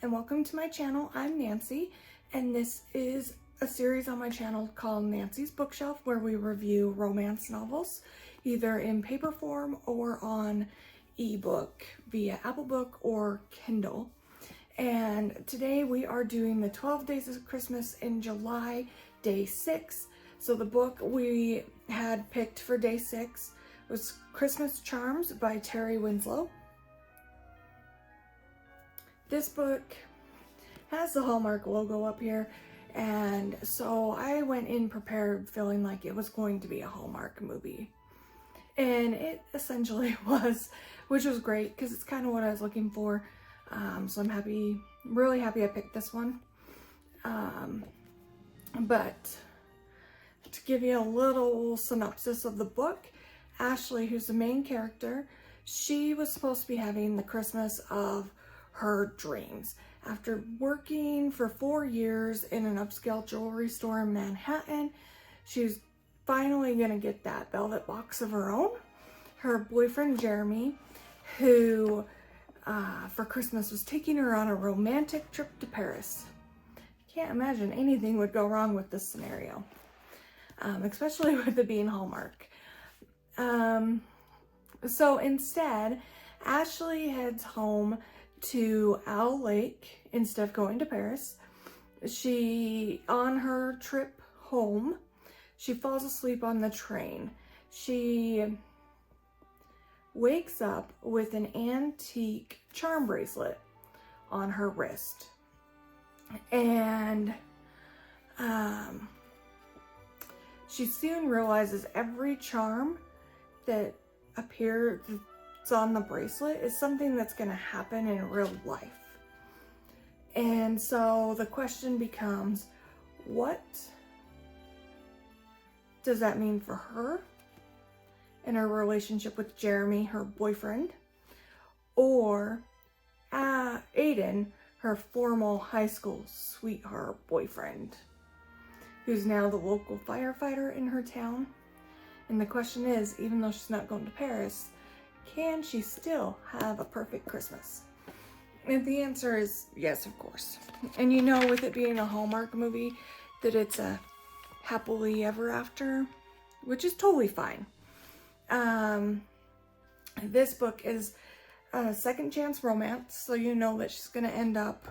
and welcome to my channel. I'm Nancy, and this is a series on my channel called Nancy's Bookshelf, where we review romance novels either in paper form or on ebook via Apple Book or Kindle. And today we are doing the 12 Days of Christmas in July, day 6. So the book we had picked for day 6 was Christmas Charms by Teri Winslow. This book has the Hallmark logo up here, and so I went in prepared feeling like it was going to be a Hallmark movie. And it essentially was, which was great because it's kind of what I was looking for. So I'm happy, really happy I picked this one. But to give you a little synopsis of the book, Ashley, who's the main character, she was supposed to be having the Christmas of her dreams. After working for 4 years in an upscale jewelry store in Manhattan, she's finally gonna get that velvet box of her own. Her boyfriend Jeremy, who for Christmas was taking her on a romantic trip to Paris. Can't imagine anything would go wrong with this scenario, especially with it being Hallmark. So instead, Ashley heads home to Owl Lake instead of going to Paris. On her trip home, she falls asleep on the train. She wakes up with an antique charm bracelet on her wrist. And she soon realizes every charm that appears on the bracelet is something that's going to happen in real life. And so the question becomes, what does that mean for her in her relationship with Jeremy, her boyfriend, or Aiden, her former high school sweetheart boyfriend, who's now the local firefighter in her town? And the question is, even though she's not going to Paris, can she still have a perfect Christmas? And the answer is yes, of course. And you know, with it being a Hallmark movie, that it's a happily ever after, which is totally fine. This book is a second chance romance, so you know that she's going to end up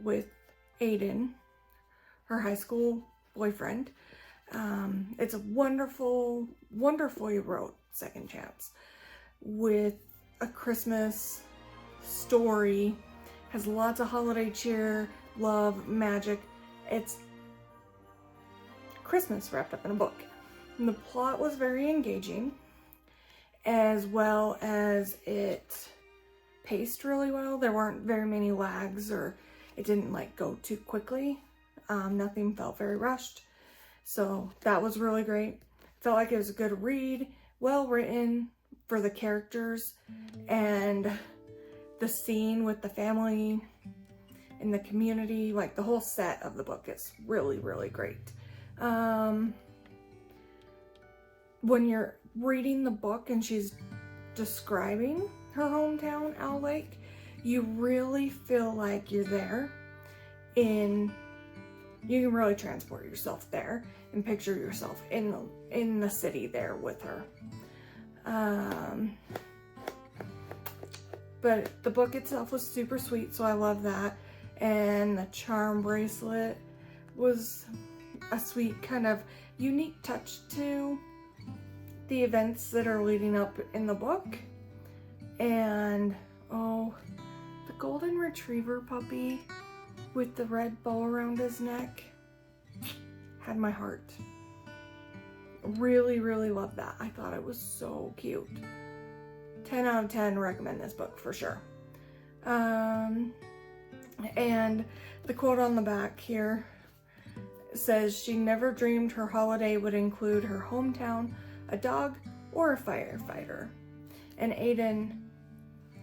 with Aiden, her high school boyfriend. It's a wonderfully wrote second chance with a Christmas story, has lots of holiday cheer, love, magic. It's Christmas wrapped up in a book. And the plot was very engaging, as well as it paced really well. There weren't very many lags, or it didn't go too quickly. Nothing felt very rushed. So that was really great. Felt like it was a good read, well written for the characters, and the scene with the family and the community, the whole set of the book is really, really great. When you're reading the book and she's describing her hometown, Owl Lake, you really feel like you're there. You can really transport yourself there and picture yourself in the city there with her. But the book itself was super sweet, so I love that. And the charm bracelet was a sweet kind of unique touch to the events that are leading up in the book. And oh, the golden retriever puppy with the red bow around his neck had my heart. Really, really loved that. I thought it was so cute. 10 out of 10, recommend this book for sure. And the quote on the back here says, she never dreamed her holiday would include her hometown, a dog, or a firefighter. And Aiden,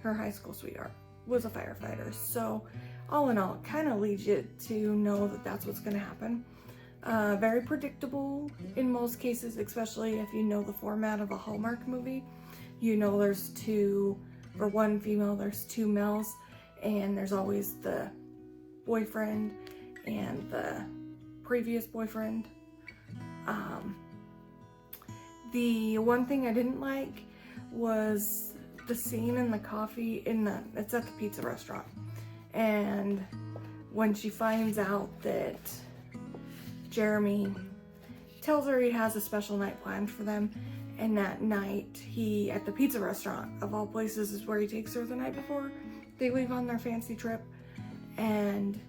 her high school sweetheart, was a firefighter. So all in all, it kind of leads you to know that that's what's going to happen. Very predictable in most cases, especially if you know the format of a Hallmark movie. You know there's one female, there's 2 males, and there's always the boyfriend and the previous boyfriend. The one thing I didn't like was the scene in the coffee it's at the pizza restaurant, and when she finds out that Jeremy tells her he has a special night planned for them, and that night he, at the pizza restaurant of all places, is where he takes her the night before they leave on their fancy trip, and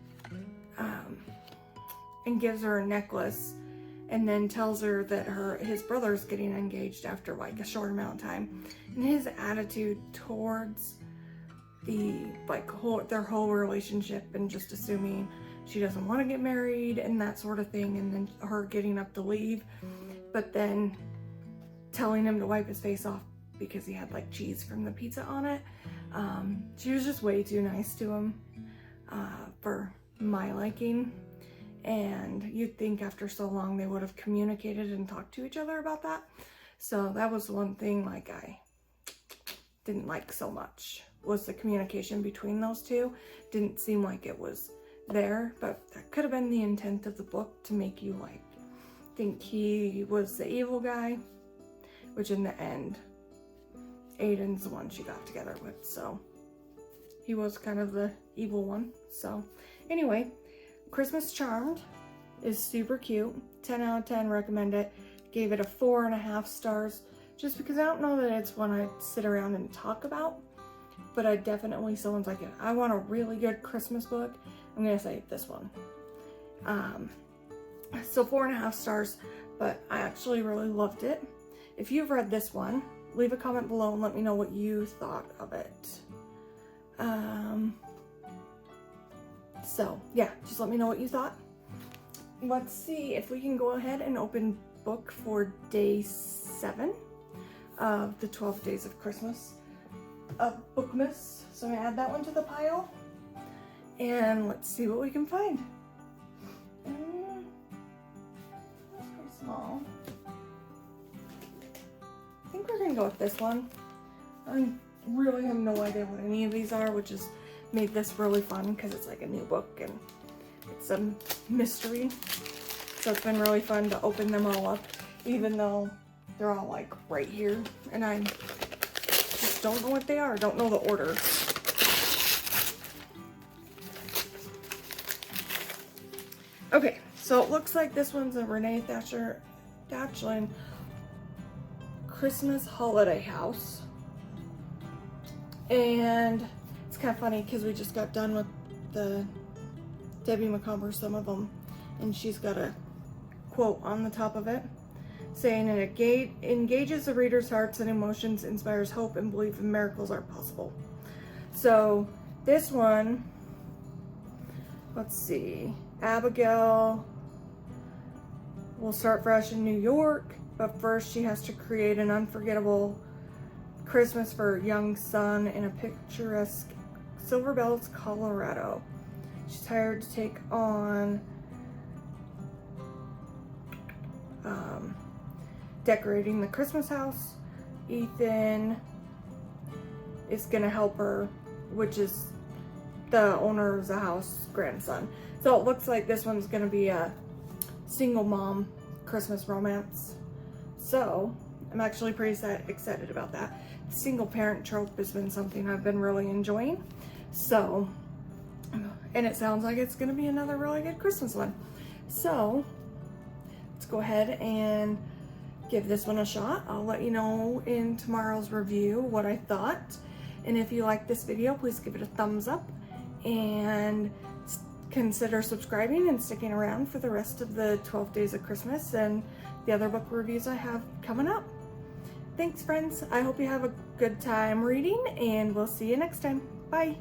gives her a necklace, and then tells her that his brother's getting engaged after like a short amount of time, and his attitude towards their whole relationship, and just assuming she doesn't want to get married and that sort of thing, and then her getting up to leave, but then telling him to wipe his face off because he had like cheese from the pizza on it. She was just way too nice to him for my liking, and you'd think after so long they would have communicated and talked to each other about that. So that was one thing like I didn't like so much, was the communication between those two. Didn't seem like it was there, but that could have been the intent of the book, to make you like think he was the evil guy, which in the end Aiden's the one she got together with, so he was kind of the evil one. So anyway, Christmas Charmed is super cute. 10 out of 10, recommend it. Gave it a 4.5 stars, just because I don't know that it's one I'd sit around and talk about, but I definitely, someone's like, I want a really good Christmas book, I'm gonna say this one. So 4.5 stars, but I actually really loved it. If you've read this one, leave a comment below and let me know what you thought of it. So yeah, just let me know what you thought. Let's see if we can go ahead and open book for day 7 of the 12 days of Christmas of Bookmas. So I'm gonna add that one to the pile, and let's see what we can find. That's pretty small. I think we're gonna go with this one. I really have no idea what any of these are, which has made this really fun because it's like a new book and it's a mystery. So it's been really fun to open them all up, even though they're all like right here and I just don't know what they are. Don't know the order. Okay, so it looks like this one's a Renee Thatchlin Christmas Holiday House. And it's kind of funny because we just got done with the Debbie McComber, some of them, and she's got a quote on the top of it saying, it engages the reader's hearts and emotions, inspires hope and belief in miracles are possible. So this one, let's see, Abigail will start fresh in New York, but first she has to create an unforgettable Christmas for her young son in a picturesque Silver Bells, Colorado. She's hired to take on decorating the Christmas house. Ethan is gonna help her, which is the owner of the house grandson. So it looks like this one's gonna be a single mom Christmas romance. So I'm actually pretty excited about that. The single parent trope has been something I've been really enjoying. So, and it sounds like it's gonna be another really good Christmas one. So let's go ahead and give this one a shot. I'll let you know in tomorrow's review what I thought. And if you like this video, please give it a thumbs up and consider subscribing and sticking around for the rest of the 12 days of Christmas and the other book reviews I have coming up. Thanks, friends. I hope you have a good time reading, and we'll see you next time. Bye.